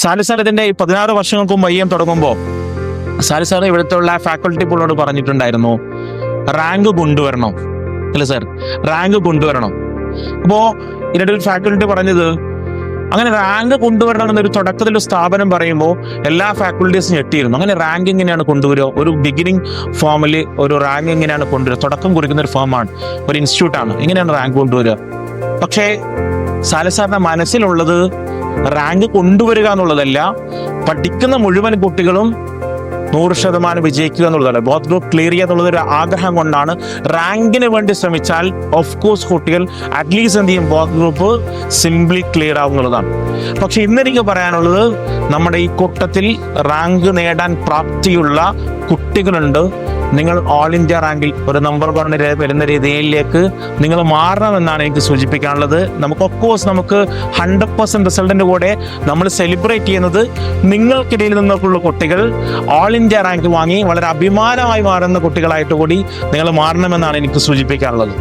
Sally sir ഇതിന്റെ 16 വർഷങ്ങൾക്ക് മുമ്പ് IM തുടങ്ങുമ്പോൾ സാലി സാർ ഇവിടുത്തെ ഫാക്കൾട്ടി പുള്ളോട് പറഞ്ഞിട്ടുണ്ടായിരുന്നു, റാങ്ക് കൊണ്ടുവരണം അല്ലേ സാർ, റാങ്ക് കൊണ്ടുവരണം. അപ്പോ ഇതിന്റെ ഫാക്കൾട്ടി പറഞ്ഞത് അങ്ങനെ റാങ്ക് കൊണ്ടുവരണം എന്നൊരു തുടക്കത്തിൽ സ്ഥാപനം പറയുമ്പോൾ എല്ലാ ഫാക്കൾട്ടീസും ഞെട്ടിയിരുന്നു. അങ്ങനെ റാങ്ക് എങ്ങനെയാണ് കൊണ്ടുവരിക? ഒരു ബിഗിനിങ് ഫോമിൽ ഒരു റാങ്ക് എങ്ങനെയാണ് കൊണ്ടുവരിക? തുടക്കം കുറിക്കുന്ന ഒരു ഫോമാണ്, ഒരു ഇൻസ്റ്റിറ്റ്യൂട്ടാണ്, എങ്ങനെയാണ് റാങ്ക് കൊണ്ടുവരിക? പക്ഷേ സാലി സാറിന്റെ മനസ്സിലുള്ളത് റാങ്ക് കൊണ്ടുവരിക എന്നുള്ളതല്ല, പഠിക്കുന്ന മുഴുവൻ കുട്ടികളും 100% വിജയിക്കുക എന്നുള്ളതല്ല, ബോത്ത് ഗ്രൂപ്പ് ക്ലിയർ ചെയ്യുക എന്നുള്ളത് ഒരു ആഗ്രഹം കൊണ്ടാണ്. റാങ്കിന് വേണ്ടി ശ്രമിച്ചാൽ ഓഫ് കോഴ്സ് കുട്ടികൾ അറ്റ്ലീസ്റ്റ് എന്ത് ചെയ്യും, ബോത്ത് ഗ്രൂപ്പ് സിംപ്ലി ക്ലിയർ ആവുന്നതാണ്. പക്ഷെ ഇന്നെനിക്ക് പറയാനുള്ളത്, നമ്മുടെ ഈ കൂട്ടത്തിൽ റാങ്ക് നേടാൻ പ്രാപ്തിയുള്ള കുട്ടികളുണ്ട്. നിങ്ങൾ ഓൾ ഇന്ത്യ റാങ്കിൽ ഒരു നമ്പർ 1 വരുന്ന രീതിയിലേക്ക് നിങ്ങൾ മാറണമെന്നാണ് എനിക്ക് സൂചിപ്പിക്കാനുള്ളത്. നമുക്ക് ഓഫ് കോഴ്സ് നമുക്ക് 100% റിസൾട്ടിൻ്റെ കൂടെ നമ്മൾ സെലിബ്രേറ്റ് ചെയ്യുന്നത് നിങ്ങൾക്കിടയിൽ നിന്നൊക്കെയുള്ള കുട്ടികൾ ഓൾ ഇന്ത്യ റാങ്ക് വാങ്ങി വളരെ അഭിമാനമായി മാറുന്ന കുട്ടികളായിട്ട് കൂടി നിങ്ങൾ മാറണമെന്നാണ് എനിക്ക് സൂചിപ്പിക്കാനുള്ളത്.